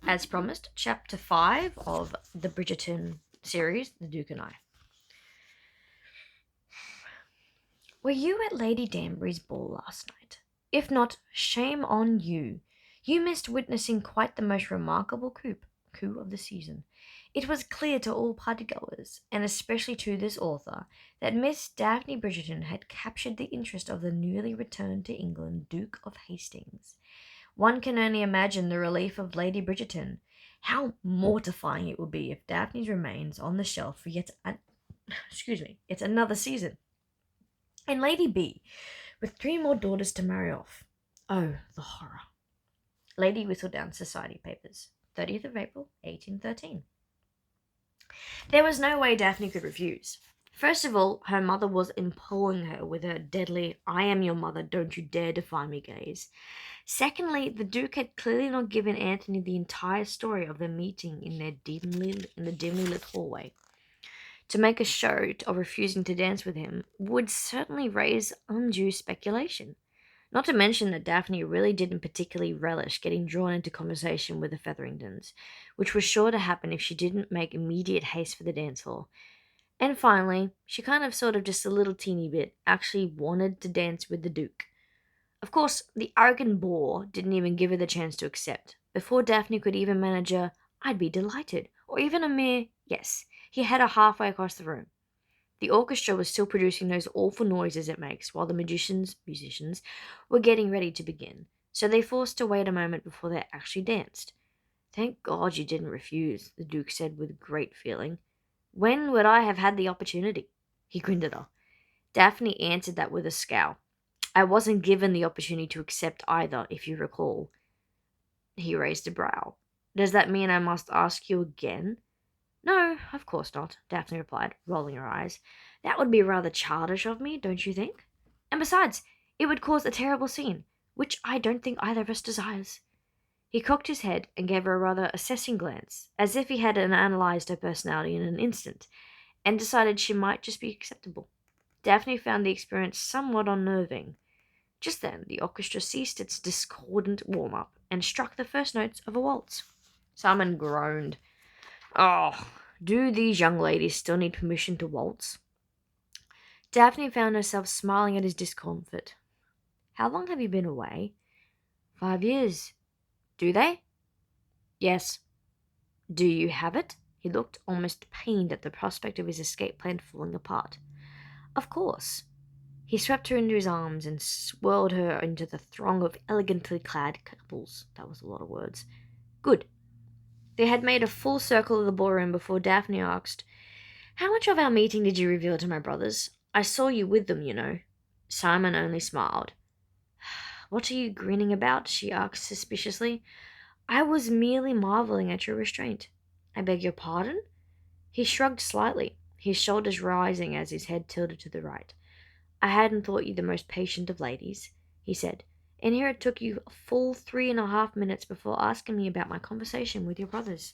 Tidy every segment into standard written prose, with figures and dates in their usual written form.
As promised, chapter 5 of the Bridgerton series, The Duke and I. Were you at Lady Danbury's ball last night? If not, shame on you. You missed witnessing quite the most remarkable coup of the season. It was clear to all partygoers, and especially to this author, that Miss Daphne Bridgerton had captured the interest of the newly returned to England Duke of Hastings. One can only imagine the relief of Lady Bridgerton. How mortifying it would be if Daphne's remains on the shelf for yet another season. And Lady B, with 3 more daughters to marry off. Oh, the horror. Lady Whistledown Society Papers, 30th of April, 1813. There was no way Daphne could refuse. First of all, her mother was imploring her with her deadly, "I am your mother, don't you dare defy me" gaze. Secondly, the Duke had clearly not given Anthony the entire story of their meeting in the dimly lit hallway. To make a show of refusing to dance with him would certainly raise undue speculation. Not to mention that Daphne really didn't particularly relish getting drawn into conversation with the Featheringtons, which was sure to happen if she didn't make immediate haste for the dance hall. And finally, she kind of sort of just a little teeny bit actually wanted to dance with the Duke. Of course, the arrogant boor didn't even give her the chance to accept. Before Daphne could even manage a "I'd be delighted," or even a mere "yes," he had her halfway across the room. The orchestra was still producing those awful noises it makes while the musicians were getting ready to begin, so they forced to wait a moment before they actually danced. "Thank God you didn't refuse," the Duke said with great feeling. "When would I have had the opportunity?" He grinned at her. Daphne answered that with a scowl. "I wasn't given the opportunity to accept either, if you recall." He raised a brow. "Does that mean I must ask you again?" "No, of course not," Daphne replied, rolling her eyes. "That would be rather childish of me, don't you think? And besides, it would cause a terrible scene, which I don't think either of us desires." He cocked his head and gave her a rather assessing glance, as if he had analyzed her personality in an instant, and decided she might just be acceptable. Daphne found the experience somewhat unnerving. Just then, the orchestra ceased its discordant warm-up and struck the first notes of a waltz. Simon groaned. "Oh, do these young ladies still need permission to waltz?" Daphne found herself smiling at his discomfort. "How long have you been away?" "5 years." "Do they?" "Yes." "Do you have it?" He looked almost pained at the prospect of his escape plan falling apart. "Of course." He swept her into his arms and swirled her into the throng of elegantly clad couples. That was a lot of words. "Good." They had made a full circle of the ballroom before Daphne asked, "How much of our meeting did you reveal to my brothers? I saw you with them, you know." Simon only smiled. "What are you grinning about?" she asked suspiciously. "I was merely marveling at your restraint." "I beg your pardon?" He shrugged slightly, his shoulders rising as his head tilted to the right. "I hadn't thought you the most patient of ladies," he said, "and here it took you a full 3.5 minutes before asking me about my conversation with your brothers."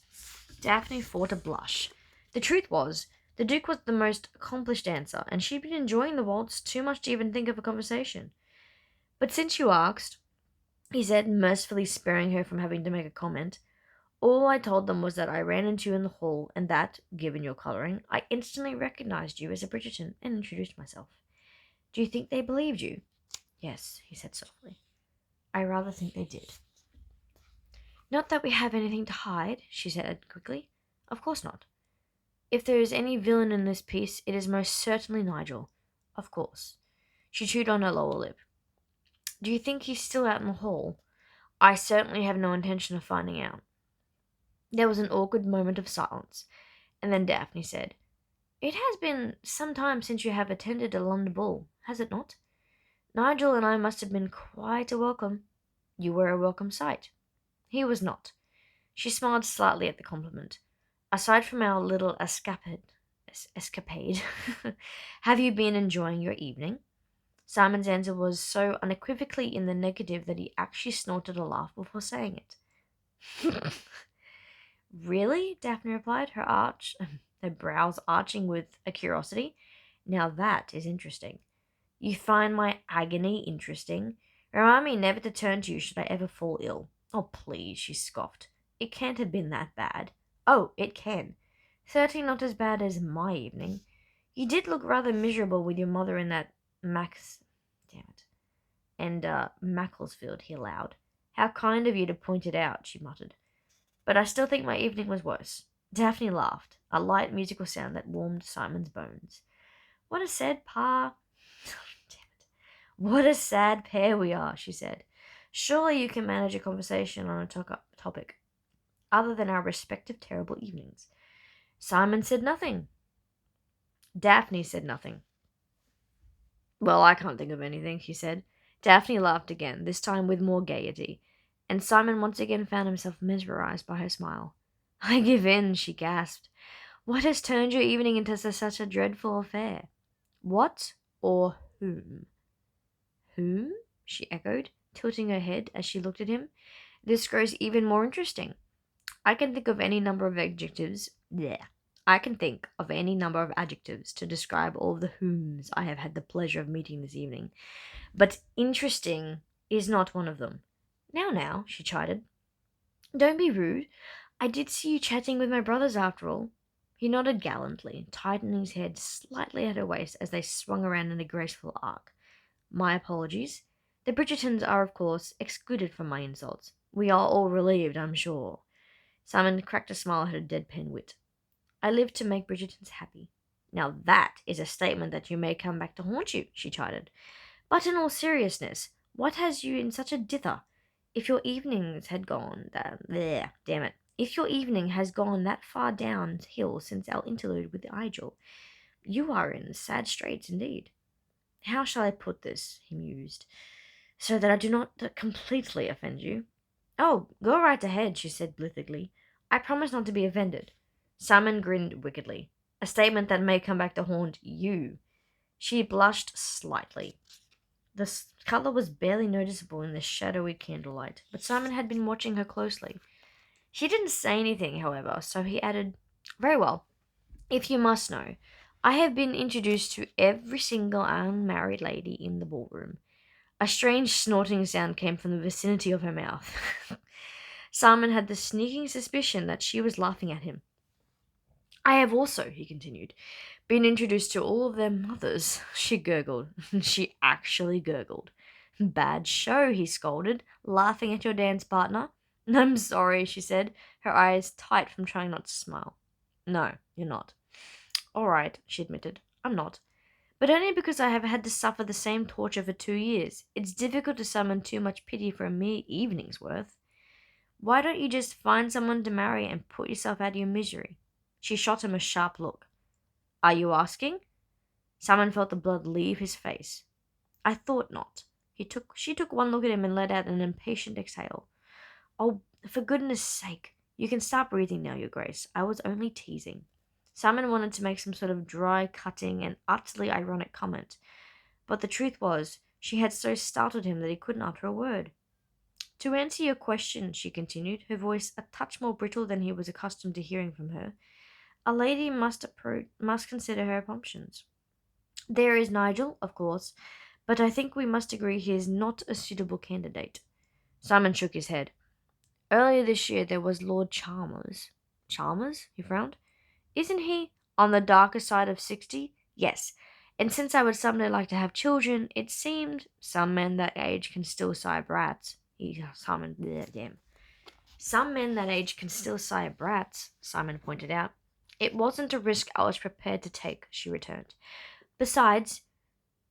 Daphne fought a blush. The truth was, the Duke was the most accomplished dancer, and she'd been enjoying the waltz too much to even think of a conversation. "But since you asked," he said, mercifully sparing her from having to make a comment, "all I told them was that I ran into you in the hall, and that, given your colouring, I instantly recognized you as a Bridgerton and introduced myself." "Do you think they believed you?" "Yes," he said softly. "I rather think they did." "Not that we have anything to hide," she said quickly. "Of course not. If there is any villain in this piece, it is most certainly Nigel. Of course." She chewed on her lower lip. "Do you think he's still out in the hall?" "I certainly have no intention of finding out." There was an awkward moment of silence, and then Daphne said, "It has been some time since you have attended a London ball, has it not? Nigel and I must have been quite a welcome." "You were a welcome sight." "He was not." She smiled slightly at the compliment. "Aside from our little escapade, have you been enjoying your evening?" Simon's answer was so unequivocally in the negative that he actually snorted a laugh before saying it. "Really?" Daphne replied, her brows arching with a curiosity. "Now that is interesting. You find my agony interesting? Remind me never to turn to you should I ever fall ill." "Oh, please," she scoffed. It can't have been that bad. Oh, it can. Certainly not as bad as my evening. You did look rather miserable with your mother in that Max... Damn it. And, Macclesfield, he allowed. How kind of you to point it out, she muttered. But I still think my evening was worse. Daphne laughed, a light musical sound that warmed Simon's bones. What a sad pa... Damn it. What a sad pair we are, she said. Surely you can manage a conversation on a topic other than our respective terrible evenings. Simon said nothing. Daphne said nothing. Well, I can't think of anything, he said. Daphne laughed again, this time with more gaiety, and Simon once again found himself mesmerized by her smile. I give in, she gasped. What has turned your evening into such a dreadful affair? What or whom? Whom? She echoed, tilting her head as she looked at him. This grows even more interesting. I can think of any number of adjectives. Bleh. I can think of any number of adjectives to describe all the whom's I have had the pleasure of meeting this evening. But interesting is not one of them. Now, she chided. Don't be rude. I did see you chatting with my brothers after all. He nodded gallantly, tightening his head slightly at her waist as they swung around in a graceful arc. My apologies. The Bridgertons are, of course, excluded from my insults. We are all relieved, I'm sure. Simon cracked a smile at her deadpan wit. I live to make Bridgertons happy. Now that is a statement that you may come back to haunt you, she chided. But in all seriousness, what has you in such a dither? If your evenings had gone damn it. If your evening has gone that far downhill since our interlude with Igel, you are in sad straits indeed. How shall I put this? He mused, so that I do not completely offend you. Oh, go right ahead, she said blithely. I promise not to be offended. Simon grinned wickedly. A statement that may come back to haunt you. She blushed slightly. The colour was barely noticeable in the shadowy candlelight, but Simon had been watching her closely. She didn't say anything, however, so he added, Very well. If you must know, I have been introduced to every single unmarried lady in the ballroom. A strange snorting sound came from the vicinity of her mouth. Simon had the sneaking suspicion that she was laughing at him. I have also, he continued, been introduced to all of their mothers. She gurgled. She actually gurgled. Bad show, he scolded, laughing at your dance partner. I'm sorry, she said, her eyes tight from trying not to smile. No, you're not. All right, she admitted. I'm not. But only because I have had to suffer the same torture for 2 years. It's difficult to summon too much pity for a mere evening's worth. Why don't you just find someone to marry and put yourself out of your misery? She shot him a sharp look. Are you asking? Simon felt the blood leave his face. I thought not. She took one look at him and let out an impatient exhale. Oh, for goodness sake, you can stop breathing now, Your Grace. I was only teasing. Simon wanted to make some sort of dry, cutting, and utterly ironic comment, but the truth was, she had so startled him that he couldn't utter a word. To answer your question, she continued, her voice a touch more brittle than he was accustomed to hearing from her, a lady must consider her options. There is Nigel, of course, but I think we must agree he is not a suitable candidate. Simon shook his head. Earlier this year there was Lord Chalmers. Chalmers? He frowned. Isn't he on the darker side of 60? Yes. And since I would someday like to have children, it seemed some men that age can still sigh brats. Some men that age can still sigh brats, Simon pointed out. It wasn't a risk I was prepared to take, she returned. Besides,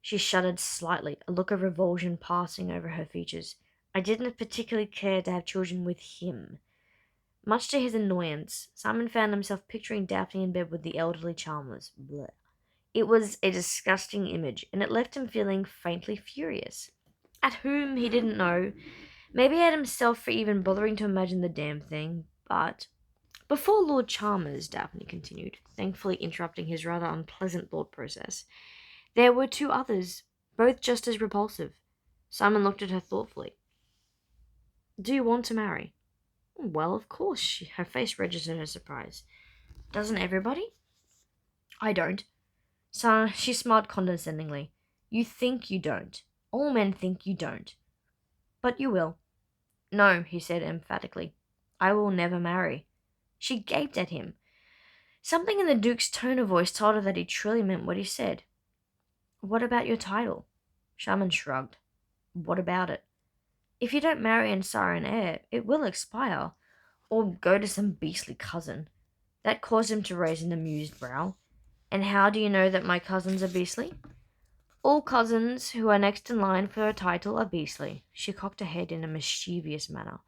she shuddered slightly, a look of revulsion passing over her features. I didn't particularly care to have children with him. Much to his annoyance, Simon found himself picturing Daphne in bed with the elderly Chalmers. Blech. It was a disgusting image, and it left him feeling faintly furious. At whom he didn't know. Maybe at himself for even bothering to imagine the damn thing, but... Before Lord Chalmers, Daphne continued, thankfully interrupting his rather unpleasant thought process, there were 2 others, both just as repulsive. Simon looked at her thoughtfully. Do you want to marry? Well, of course, her face registered her surprise. Doesn't everybody? I don't. So she smiled condescendingly. You think you don't. All men think you don't. But you will. No, he said emphatically. I will never marry. She gaped at him. Something in the Duke's tone of voice told her that he truly meant what he said. What about your title? Shaman shrugged. What about it? If you don't marry and sire an heir, it will expire, or go to some beastly cousin. That caused him to raise an amused brow. And how do you know that my cousins are beastly? All cousins who are next in line for a title are beastly. She cocked her head in a mischievous manner.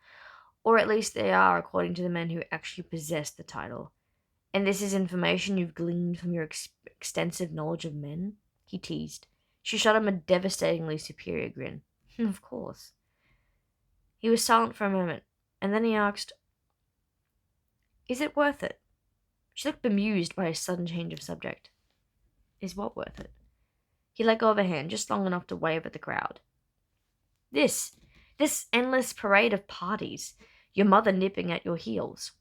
Or at least they are, according to the men who actually possess the title. And this is information you've gleaned from your extensive knowledge of men? He teased. She shot him a devastatingly superior grin. Of course. He was silent for a moment, and then he asked, Is it worth it? She looked bemused by his sudden change of subject. Is what worth it? He let go of her hand just long enough to wave at the crowd. This endless parade of parties, your mother nipping at your heels.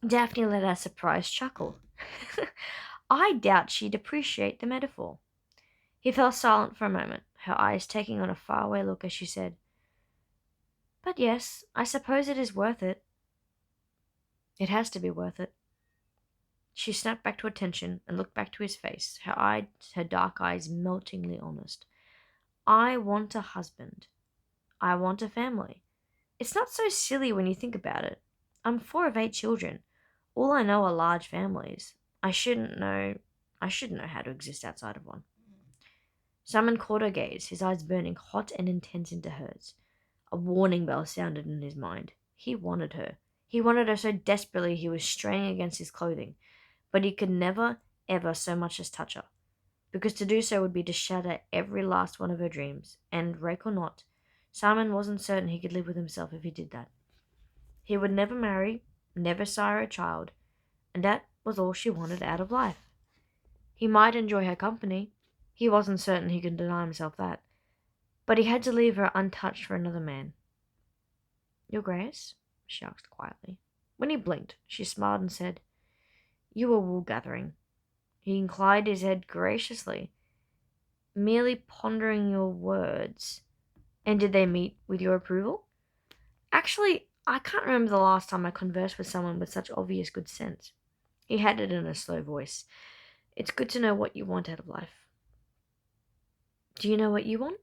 Daphne let out a surprised chuckle. I doubt she'd appreciate the metaphor. He fell silent for a moment, her eyes taking on a faraway look as she said, But yes, I suppose it is worth it. It has to be worth it. She snapped back to attention and looked back to his face, her dark eyes meltingly honest. I want a husband. I want a family. It's not so silly when you think about it. I'm 4 of 8 children. All I know are large families. I shouldn't know how to exist outside of one. Simon caught her gaze, his eyes burning hot and intense into hers. A warning bell sounded in his mind. He wanted her. He wanted her so desperately he was straining against his clothing, but he could never, ever so much as touch her, because to do so would be to shatter every last one of her dreams, and, rake or not, Simon wasn't certain he could live with himself if he did that. He would never marry, never sire a child, and that was all she wanted out of life. He might enjoy her company. He wasn't certain he could deny himself that. But he had to leave her untouched for another man. Your Grace? She asked quietly. When he blinked, she smiled and said, You were wool gathering. He inclined his head graciously, merely pondering your words. And did they meet with your approval? Actually, I can't remember the last time I conversed with someone with such obvious good sense. He added in a slow voice, It's good to know what you want out of life. Do you know what you want?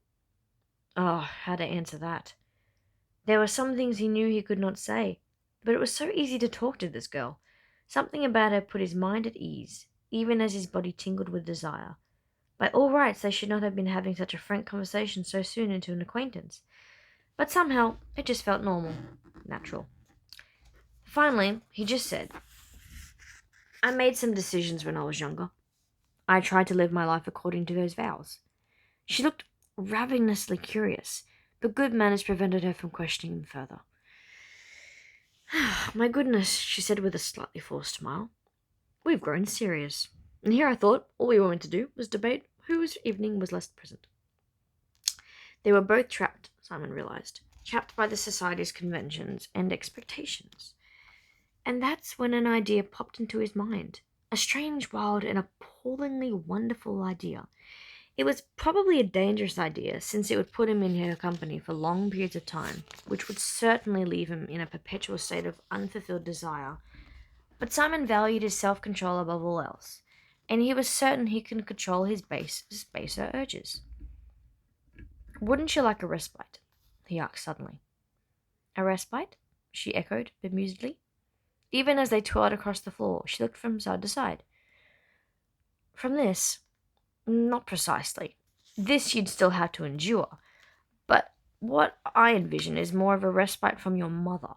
Oh, how to answer that. There were some things he knew he could not say, but it was so easy to talk to this girl. Something about her put his mind at ease, even as his body tingled with desire. By all rights, they should not have been having such a frank conversation so soon into an acquaintance. But somehow, it just felt normal, natural. Finally, he just said, I made some decisions when I was younger. I tried to live my life according to those vows. She looked ravenously curious, but good manners prevented her from questioning him further. My goodness, she said with a slightly forced smile. We've grown serious. And here I thought all we wanted to do was debate whose evening was less present. They were both trapped, Simon realized, trapped by the society's conventions and expectations. And that's when an idea popped into his mind. A strange, wild, and appallingly wonderful idea. It was probably a dangerous idea, since it would put him in her company for long periods of time, which would certainly leave him in a perpetual state of unfulfilled desire. But Simon valued his self-control above all else, and he was certain he could control his baser urges. Wouldn't you like a respite? He asked suddenly. A respite? She echoed bemusedly. Even as they twirled across the floor, she looked from side to side. From this? Not precisely. This you'd still have to endure. But what I envision is more of a respite from your mother.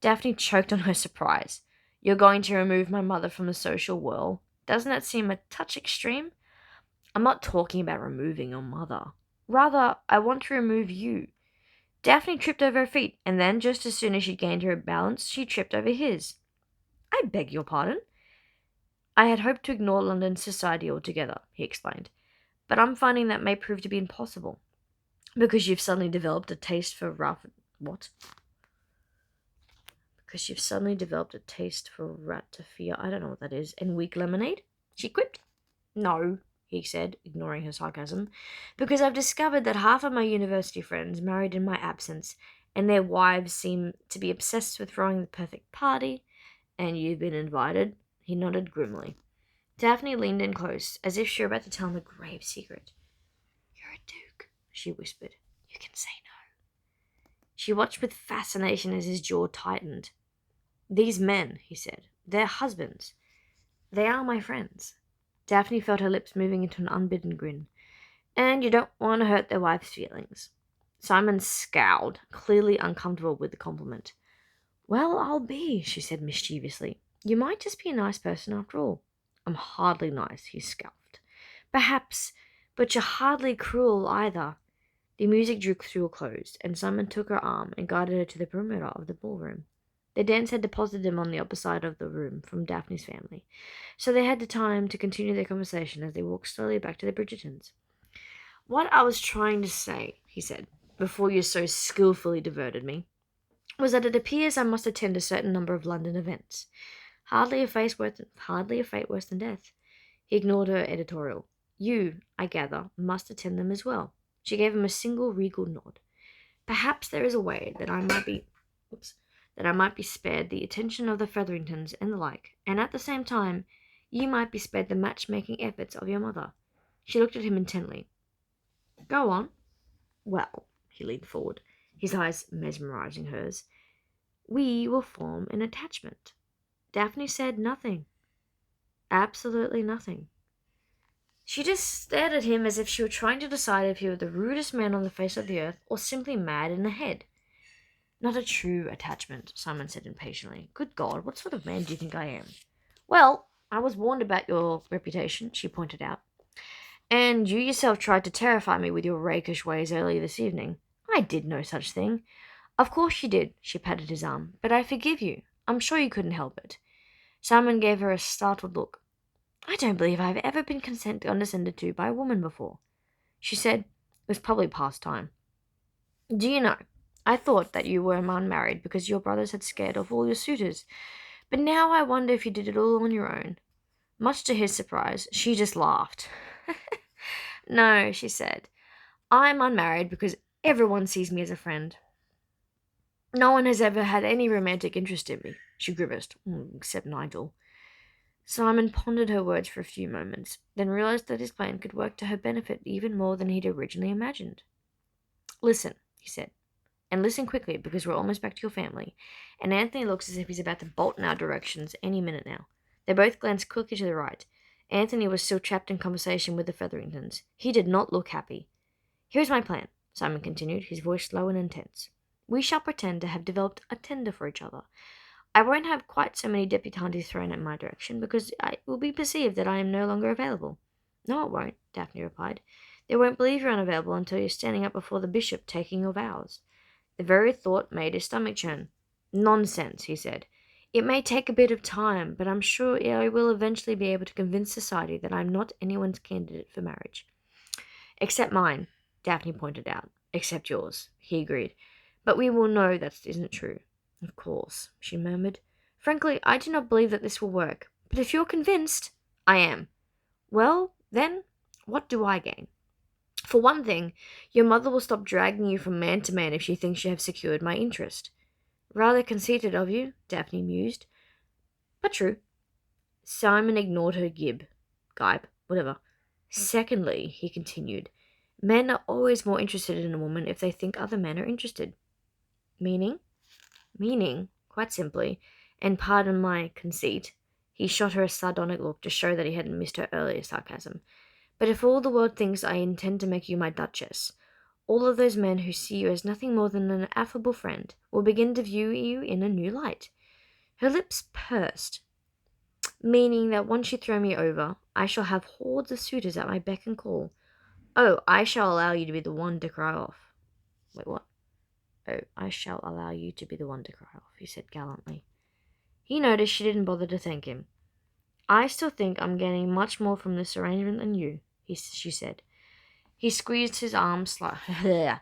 Daphne choked on her surprise. You're going to remove my mother from the social whirl? Doesn't that seem a touch extreme? I'm not talking about removing your mother. Rather, I want to remove you. Daphne tripped over her feet, and then, just as soon as she gained her balance, she tripped over his. I beg your pardon? I had hoped to ignore London society altogether, he explained, but I'm finding that may prove to be impossible, because you've suddenly developed a taste for What? Because you've suddenly developed a taste for ratafia, I don't know what that is, and weak lemonade? She quipped. No, he said, ignoring her sarcasm, because I've discovered that half of my university friends married in my absence, and their wives seem to be obsessed with throwing the perfect party, and you've been invited? He nodded grimly. Daphne leaned in close, as if she were about to tell him a grave secret. You're a duke, she whispered. You can say no. She watched with fascination as his jaw tightened. These men, he said, they're husbands. They are my friends. Daphne felt her lips moving into an unbidden grin. And you don't want to hurt their wife's feelings. Simon scowled, clearly uncomfortable with the compliment. Well, I'll be, she said mischievously. You might just be a nice person after all. I'm hardly nice, he scoffed. Perhaps, but you're hardly cruel either. The music drew to a close, and Simon took her arm and guided her to the perimeter of the ballroom. The dance had deposited them on the opposite side of the room from Daphne's family, so they had the time to continue their conversation as they walked slowly back to the Bridgertons. What I was trying to say, he said, before you so skillfully diverted me, was that it appears I must attend a certain number of London events. Hardly a fate worse than death. He ignored her editorial. You, I gather, must attend them as well. She gave him a single regal nod. Perhaps there is a way that I might be spared the attention of the Featheringtons and the like, and at the same time, you might be spared the matchmaking efforts of your mother. She looked at him intently. Go on. Well, he leaned forward, his eyes mesmerizing hers. We will form an attachment. Daphne said nothing. Absolutely nothing. She just stared at him as if she were trying to decide if he were the rudest man on the face of the earth or simply mad in the head. Not a true attachment, Simon said impatiently. Good God, what sort of man do you think I am? Well, I was warned about your reputation, she pointed out. And you yourself tried to terrify me with your rakish ways earlier this evening. I did no such thing. Of course you did, she patted his arm, but I forgive you. I'm sure you couldn't help it. Simon gave her a startled look. I don't believe I've ever been condescended to by a woman before. She said, it was probably past time. Do you know, I thought that you were unmarried because your brothers had scared off all your suitors, but now I wonder if you did it all on your own. Much to his surprise, she just laughed. No, she said, I'm unmarried because everyone sees me as a friend. No one has ever had any romantic interest in me, she grimaced, except Nigel. Simon pondered her words for a few moments, then realized that his plan could work to her benefit even more than he'd originally imagined. Listen, he said, and listen quickly because we're almost back to your family, and Anthony looks as if he's about to bolt in our directions any minute now. They both glanced quickly to the right. Anthony was still trapped in conversation with the Featheringtons. He did not look happy. Here's my plan, Simon continued, his voice low and intense. We shall pretend to have developed a tender for each other. I won't have quite so many debutantes thrown in my direction, because it will be perceived that I am no longer available. No, it won't, Daphne replied. They won't believe you're unavailable until you're standing up before the bishop taking your vows. The very thought made his stomach churn. Nonsense, he said. It may take a bit of time, but I'm sure I will eventually be able to convince society that I'm not anyone's candidate for marriage. Except mine, Daphne pointed out. Except yours, he agreed. But we will know that isn't true. Of course, she murmured. Frankly, I do not believe that this will work. But if you're convinced, I am. Well, then, what do I gain? For one thing, your mother will stop dragging you from man to man if she thinks you have secured my interest. Rather conceited of you, Daphne mused. But true. Simon ignored her gibe, whatever. Secondly, he continued, men are always more interested in a woman if they think other men are interested. Meaning? Meaning, quite simply, and pardon my conceit, he shot her a sardonic look to show that he hadn't missed her earlier sarcasm. But if all the world thinks I intend to make you my duchess, all of those men who see you as nothing more than an affable friend will begin to view you in a new light. Her lips pursed, meaning that once you throw me over, I shall have hordes of suitors at my beck and call. Oh, I shall allow you to be the one to cry off. Wait, what? Oh, I shall allow you to be the one to cry off, he said gallantly. He noticed she didn't bother to thank him. I still think I'm getting much more from this arrangement than you, she said. He squeezed her arm slightly.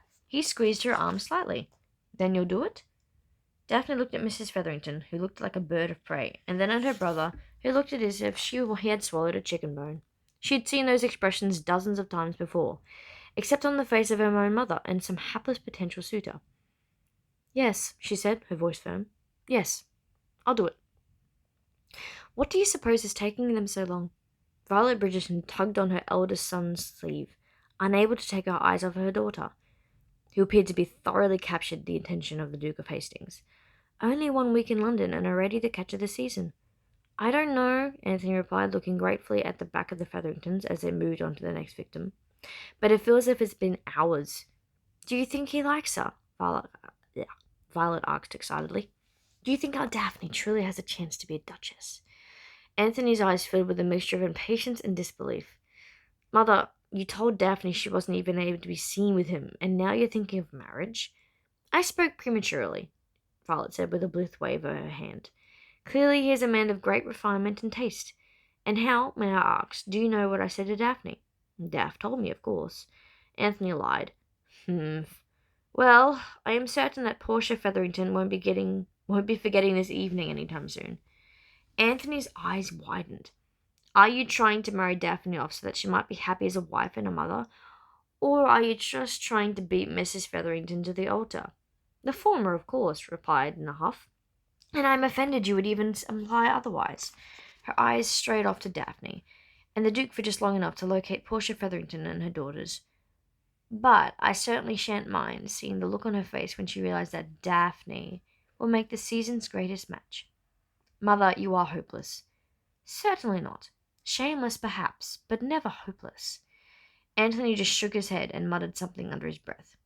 Then you'll do it? Daphne looked at Mrs. Featherington, who looked like a bird of prey, and then at her brother, who looked as if he had swallowed a chicken bone. She had seen those expressions dozens of times before, except on the face of her own mother and some hapless potential suitor. Yes, she said, her voice firm. Yes, I'll do it. What do you suppose is taking them so long? Violet Bridgerton tugged on her eldest son's sleeve, unable to take her eyes off her daughter, who appeared to be thoroughly captured the attention of the Duke of Hastings. Only 1 week in London and already the catch of the season. I don't know, Anthony replied, looking gratefully at the back of the Featheringtons as they moved on to the next victim. But it feels as if it's been hours. Do you think he likes her? Violet asked excitedly. Do you think our Daphne truly has a chance to be a duchess? Anthony's eyes filled with a mixture of impatience and disbelief. Mother, you told Daphne she wasn't even able to be seen with him, and now you're thinking of marriage? I spoke prematurely, Violet said with a blithe wave of her hand. Clearly he is a man of great refinement and taste. And how, may I ask, do you know what I said to Daphne? Daph told me, of course. Anthony lied. Well, I am certain that Portia Featherington won't be forgetting this evening any time soon. Anthony's eyes widened. Are you trying to marry Daphne off so that she might be happy as a wife and a mother? Or are you just trying to beat Mrs. Featherington to the altar? The former, of course, replied in a huff. And I'm offended you would even imply otherwise. Her eyes strayed off to Daphne, and the Duke for just long enough to locate Portia Featherington and her daughters. But I certainly shan't mind seeing the look on her face when she realized that Daphne will make the season's greatest match. Mother, you are hopeless. Certainly not. Shameless, perhaps, but never hopeless. Anthony just shook his head and muttered something under his breath.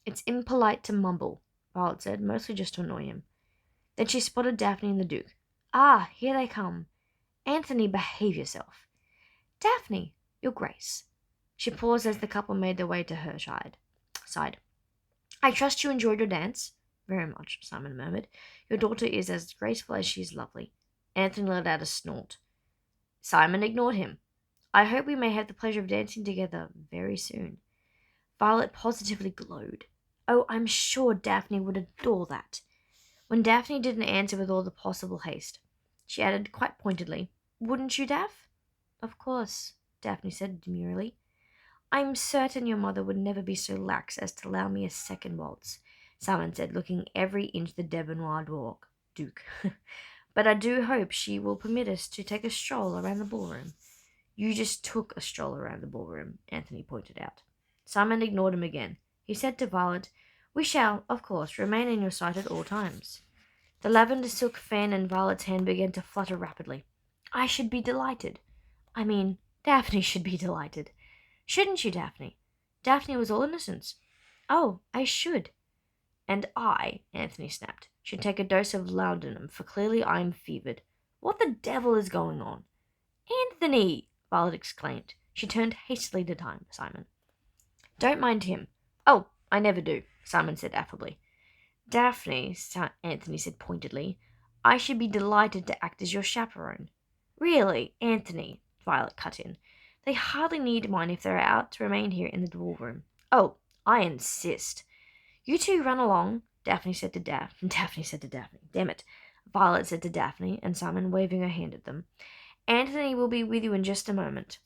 It's impolite to mumble, Violet said, mostly just to annoy him. Then she spotted Daphne and the Duke. Ah, here they come. Anthony, behave yourself. Daphne, your grace. She paused as the couple made their way to her side. I trust you enjoyed your dance? Very much, Simon murmured. Your daughter is as graceful as she is lovely. Anthony let out a snort. Simon ignored him. I hope we may have the pleasure of dancing together very soon. Violet positively glowed. Oh, I'm sure Daphne would adore that. When Daphne didn't answer with all the possible haste, she added quite pointedly, Wouldn't you, Daph? Of course, Daphne said demurely. I'm certain your mother would never be so lax as to allow me a second waltz, Simon said, looking every inch the debonair Duke. But I do hope she will permit us to take a stroll around the ballroom. You just took a stroll around the ballroom, Anthony pointed out. Simon ignored him again. He said to Violet, We shall, of course, remain in your sight at all times. The lavender silk fan in Violet's hand began to flutter rapidly. I should be delighted. I mean, Daphne should be delighted. Shouldn't you, Daphne? Daphne was all innocence. Oh, I should. And I, Anthony snapped, should take a dose of laudanum, for clearly I am fevered. What the devil is going on? Anthony! Violet exclaimed. She turned hastily to Simon. Don't mind him. Oh, I never do, Simon said affably. Daphne, Anthony said pointedly, I should be delighted to act as your chaperone. Really, Anthony, Violet cut in. They hardly need mine if they're out to remain here in the ballroom. Oh, I insist. You two run along, Daphne said to Daphne. Damn it. Violet said to Daphne and Simon, waving her hand at them. Anthony will be with you in just a moment.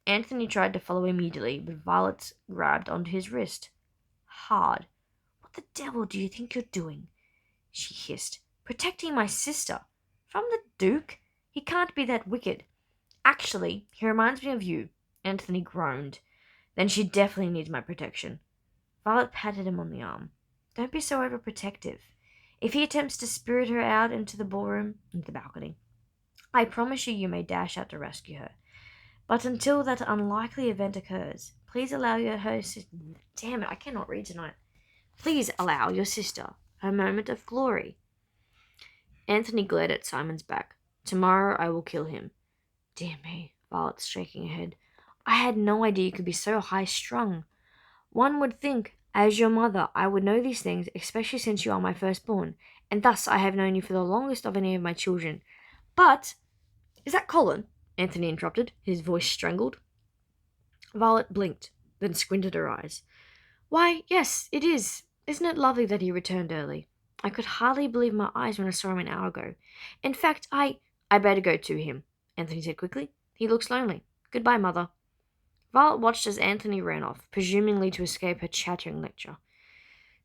Anthony tried to follow immediately, but Violet grabbed onto his wrist. Hard. What the devil do you think you're doing? She hissed. Protecting my sister. From the Duke? He can't be that wicked. Actually, he reminds me of you. Anthony groaned. Then she definitely needs my protection. Violet patted him on the arm. Don't be so overprotective. If he attempts to spirit her out into the balcony, I promise you may dash out to rescue her. But until that unlikely event occurs, please allow Damn it, I cannot read tonight. Please allow your sister her moment of glory. Anthony glared at Simon's back. Tomorrow I will kill him. Dear me, Violet's shaking her head. I had no idea you could be so high-strung. One would think, as your mother, I would know these things, especially since you are my firstborn, and thus I have known you for the longest of any of my children. But... Is that Colin? Anthony interrupted, his voice strangled. Violet blinked, then squinted her eyes. Why, yes, it is. Isn't it lovely that he returned early? I could hardly believe my eyes when I saw him an hour ago. In fact, I better go to him, Anthony said quickly. He looks lonely. Goodbye, Mother. Violet watched as Anthony ran off, presumably to escape her chattering lecture.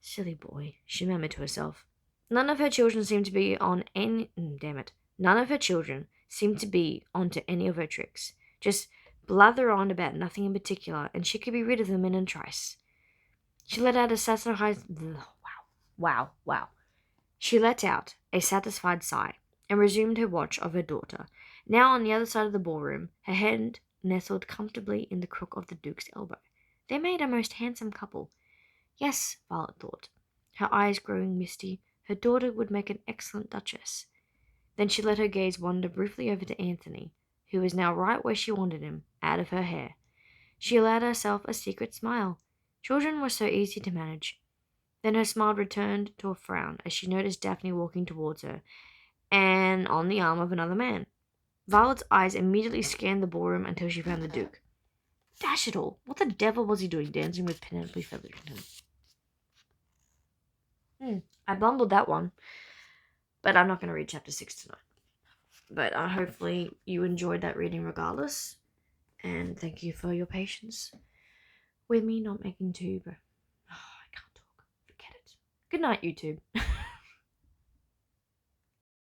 Silly boy, she murmured to herself. None of her children seemed to be on any. Damn it. None of her children seemed to be onto any of her tricks. Just blather on about nothing in particular, and she could be rid of them in a trice. She let out a satisfied. Wow. She let out a satisfied sigh and resumed her watch of her daughter, now on the other side of the ballroom, her hand nestled comfortably in the crook of the Duke's elbow. They made a most handsome couple. Yes, Violet thought, her eyes growing misty, her daughter would make an excellent duchess. Then she let her gaze wander briefly over to Anthony, who was now right where she wanted him, out of her hair. She allowed herself a secret smile. Children were so easy to manage. Then her smile returned to a frown as she noticed Daphne walking towards her, and on the arm of another man. Violet's eyes immediately scanned the ballroom until she found the Duke. Dash it all! What the devil was he doing dancing with Penelope Featherington? I bumbled that one, but I'm not going to read chapter 6 tonight. But hopefully you enjoyed that reading regardless, and thank you for your patience with me not making tube. Oh, I can't talk. Forget it. Good night, YouTube.